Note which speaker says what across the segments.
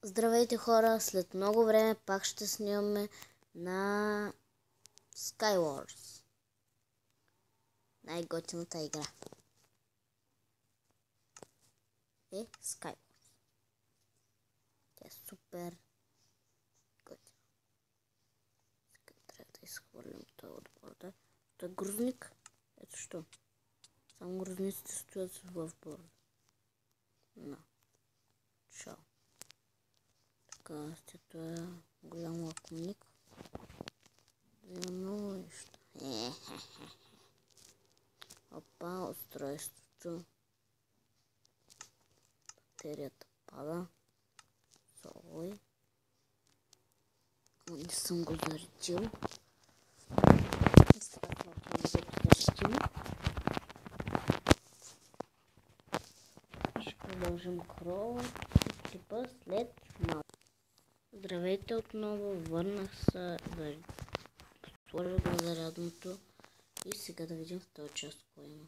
Speaker 1: Здравейте хора, след много време пак ще снимаме на Skywars. Най-готината игра е Skywars. Тя е супер готина. Сега трябва да изхвърлим това от борда. Той е грузник. Ето що. Само грузниците стоят в борда. No. Чао. Така, това е голям лакомник. За много неща. Опа, устройството. Батерията пада. Солой. Ама не съм го заредил. Сега това да го заредим. Ще продължим крол. Клипа след малко. Здравейте отново, върнах се, сложих го зарядното и сега да видим в този част кое има.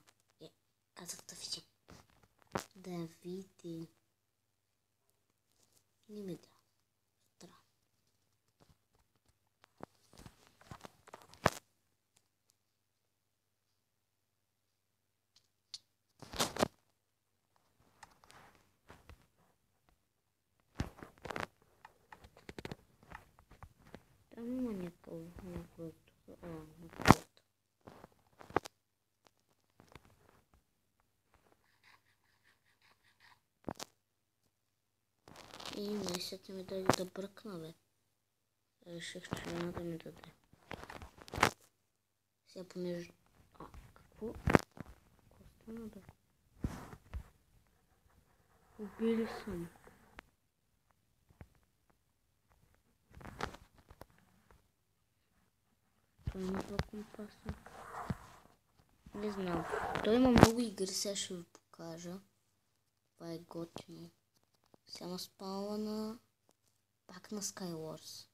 Speaker 1: Казах да видим. Да видим. Не ми да. Странно. Там има някакво тук. Някакво. И месец ми даде да бръкна, бе. Реших, че няма да ми даде. Сега понеже... какво? Какво стана, бе? Убили съм. Той има два компаса. Не знам. Той има много игри, сега ще ви покажа. Това е готино. Сега спала на... пак на Skywars.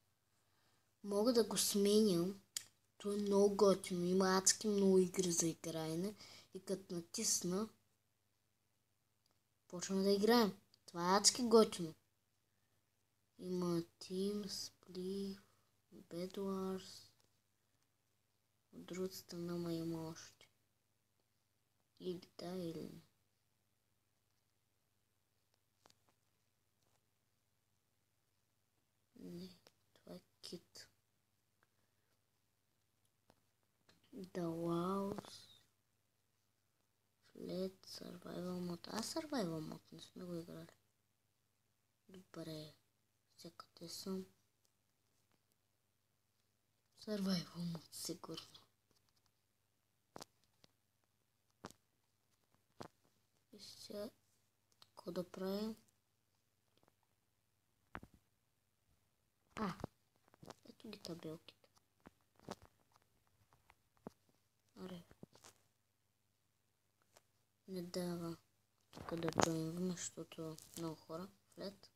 Speaker 1: Мога да го сменям. То е много готино. Има адски много игри за играене. И като натисна, почваме да играем. Това е адски готино. Има Team, Split, Bed Wars. От другата страна има още. Или да, или не. Не, това е кит. The Walls. Flat Survival Mode. Survival Mode не сме го играли. Добре. Сега къде съм? Survival Mode, сигурно. И сега какво да правим? Ето ги табелките. Аре. Не дава тук да джойнваме, защото много хора. Флет.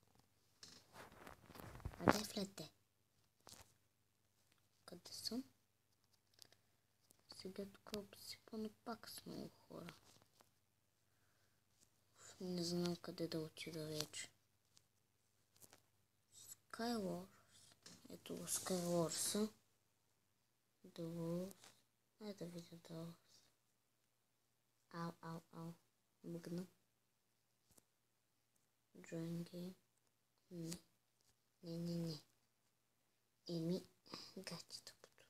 Speaker 1: Къде е флете? Къде съм? Сега тук е обсипано пак с много хора. Не знам къде да отида вече. Skywars. Ето го Skywars. Долу. Ай да видя долу. Ау. Мъгна. Join game. Не. Еми, гатито като.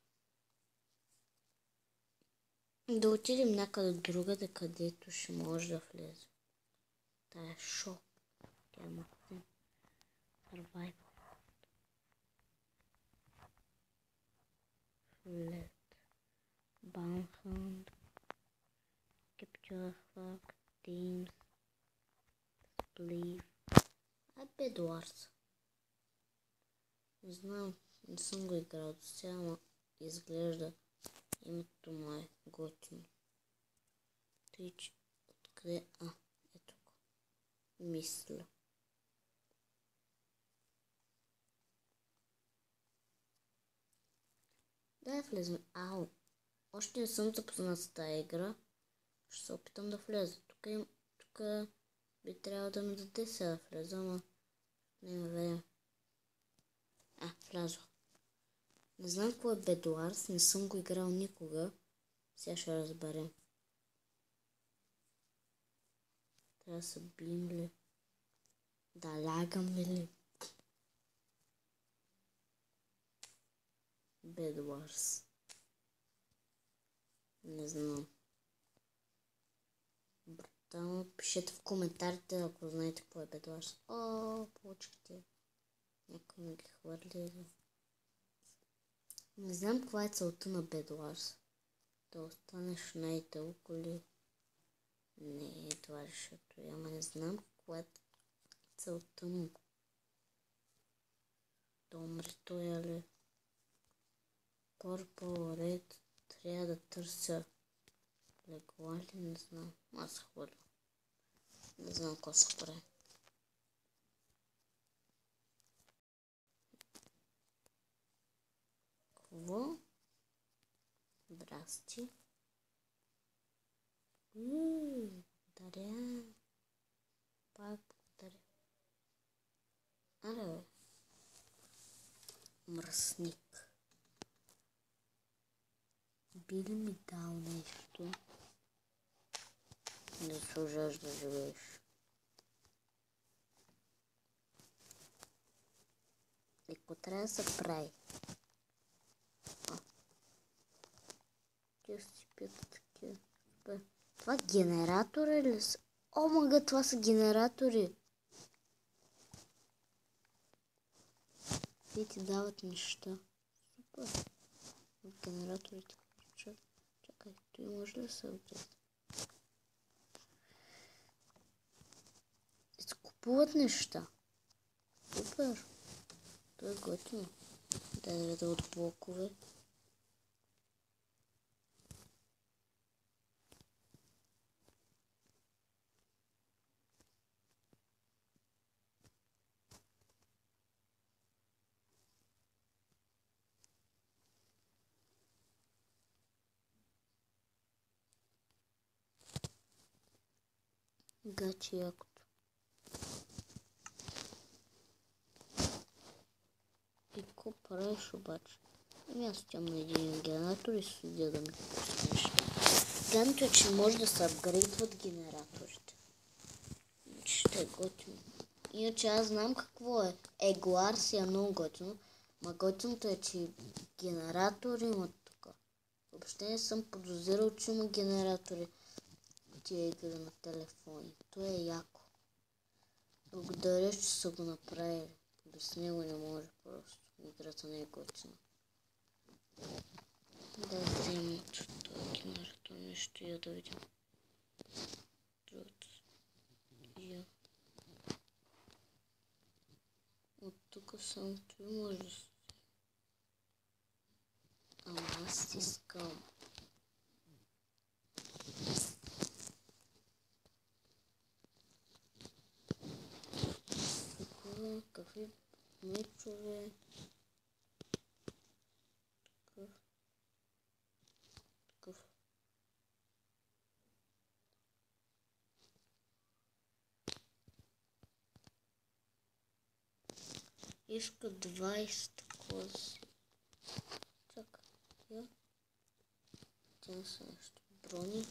Speaker 1: Да отидем някъде другаде, където ще може да влезе. Тая шоп. Тя има къде. Survival. Flat. Boundhound. Capture Flag. Teams. Split. Bed Wars. Не знам, не съм го играл до сега, но изглежда името му е готино. Тъй, че откъде... ето го. Мисля. Да влезем. Още не съм запознат с тази игра. Ще се опитам да влеза. Тук би трябвало да ми даде сега да влеза, ама Не време. Влязох. Не знам какво е Bedwars, не съм го играл никога. Сега ще разберем. Трябва да се бием ли? Да лягаме ли? Bedwars. Не знам. Брутално. Пишете в коментарите, ако знаете какво е Bedwars. Получихте. Някой ми ги хвърли. Не знам каква е целта на Bedwars. Да останеш най-дълго ли? Не, това решето. Ама не знам каква е целта му. Да умре той ли? Purple, Red. Трябва да търся легла ли? Не знам. Аз хвърля. Не знам какво се прави. Какво? Здрасти. Благодаря. Пак благодаря. Аре, мръсник. Би ли ми дал нещо? Не заслужаваш да живееш. И какво трябва да се прави? Те си пият такива. Това генератори ли са? О, мага, това са генератори. Те ти дават неща. Супер. Генераторите. Чакай, той може ли да се обреза? Те се купуват неща. Супер. Това е готино. Дай да от блокове. Гачи якото. И какво правиш обаче? Аз стоям на един генератор и следя да ми пускаш. Гадното е, че може да се апгрейдват генераторите. Ще е готино. Иначе аз знам какво е. Егларс е много готино. Ма готиното е, че генератори имат тук. Въобще не съм подозирал, че има генератори в тия игри на телефони. То е яко. Благодаря, че са го направили. Без него не може просто. Играта не е готина. Да взема от този генератор нещо я да видим. От тук само той може да се... Ама аз искам. Какви мечове? Такъв. Иска 20 кози. Чакай. Тя са нещо. Брони.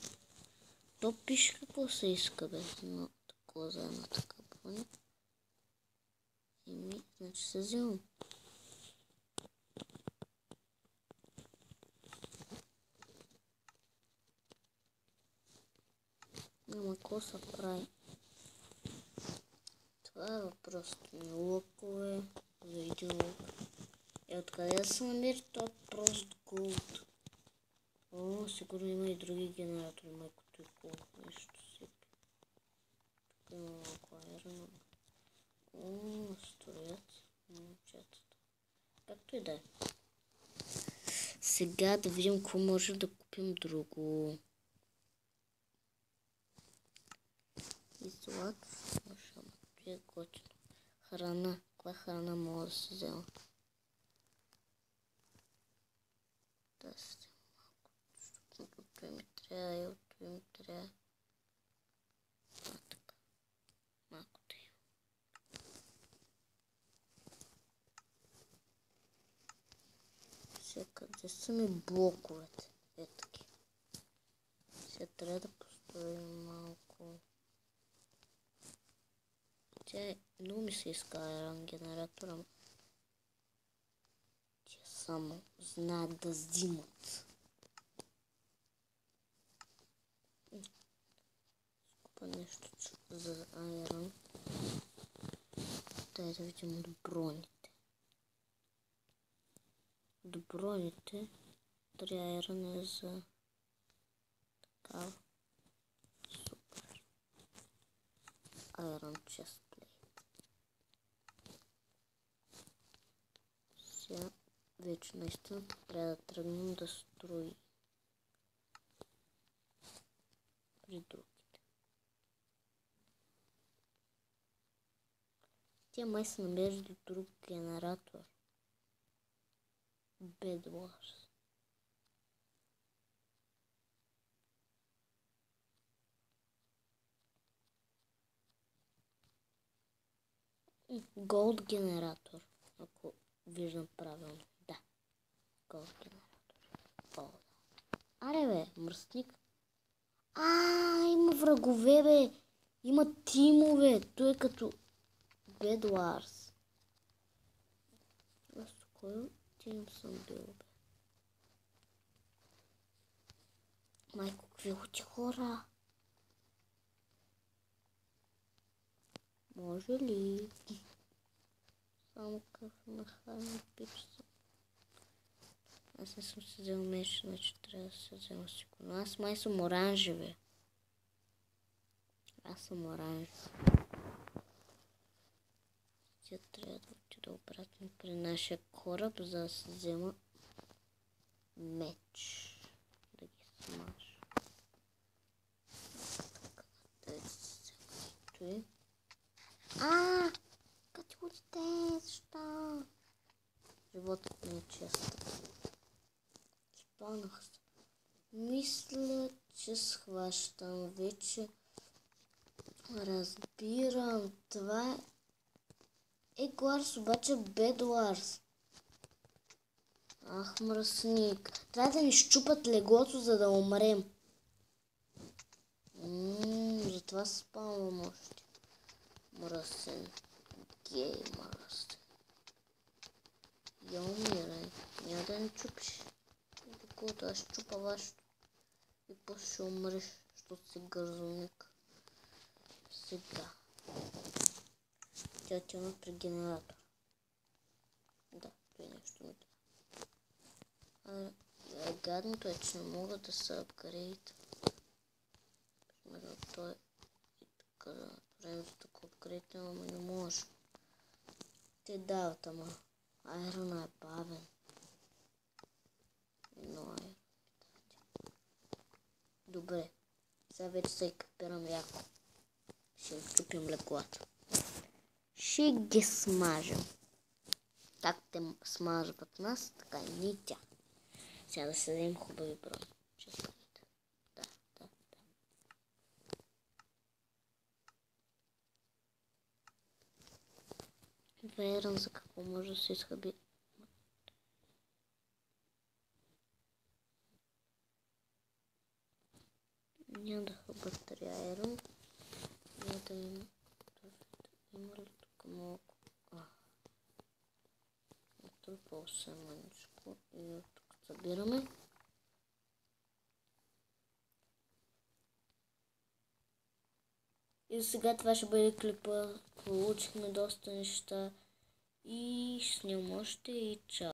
Speaker 1: То пише какво се иска, бе. Има такова за една така броня. Значи се взимам. Няма какво се прави. Това е въпросът ми. Лукове. За един лук. Откъде да се намери това прост голд? О, сигурно има и други генератори. Майкото и хубаво нещо си. Тук има малко айрон. О, строят момчетата. Както и да е. Сега да видим какво може да купим друго. И злато. Това е готино. Храна. Каква храна мога да се взема? Да се взема малко. Защото той ми трябва и от той ми трябва. Така. Малко да има. Къде са ми блоковете? Етаки. Сега трябва да построим малко. Тя много ми се иска айрон генератора. Тя само знаят да взимат. Скупа нещо за айрон. Дай да видим доброните. Доброните. 3 айрон е за такава. Супер. Айрон честплейт. Сега вече наистина трябва да тръгнем да строим при другите. Тя май се намери до друг генератор. Bed Wars. Голд генератор, ако виждам правилно. Да. Голд генератор. О, да. Аре бе, мръсник. Има врагове бе. Има тимове. Той е като Bed Wars. Аз кой тим съм бил бе? Майко, какви хоти хора? Може ли? Само кафе нахален пипса. Аз не съм се взел меч, значи трябва да се взема сигурно. Аз май съм оранжеве. Аз съм оранжев. Тя трябва да отида обратно при нашия кораб, за да се взема меч. Да ги смажа. Така, да се взема. Къде ходите? Защо? Животът ми е честен. Спанах се. Мисля, че схващам вече. Разбирам. Това е Егуарс, обаче Бедуарс. Ах, мръсник. Трябва да ни щупат леглото, за да умрем. Затова спавам още. Мръсен. Гей, мръсен. Я умирай. Няма да ни чупиш. Докато аз чупа вашето. И после ще умреш, защото си гързовник. Сега. Тя отива при генератор. Да, той нещо ми трябва. Гадното е, че не мога да се апгрейд. Примерно той и така да направим за такова апгрейд, ама не може. Те дават, ама айрона е бавен. Но айрон. Добре. Сега вече се екипирам яко. Ще отчупим леглата. Ще ги смажем. Как те смазват нас, така и ние тя. Сега да се дадем хубави брони. Да. Верен за какво може да се изхъби. Няма да хъбат 3 айрон. Няма да има. Има ли тук малко? Ето по-съвсем маничко. И от тук събираме. И сега това ще бъде клипа. Получихме доста неща. И ще снимам още и чао.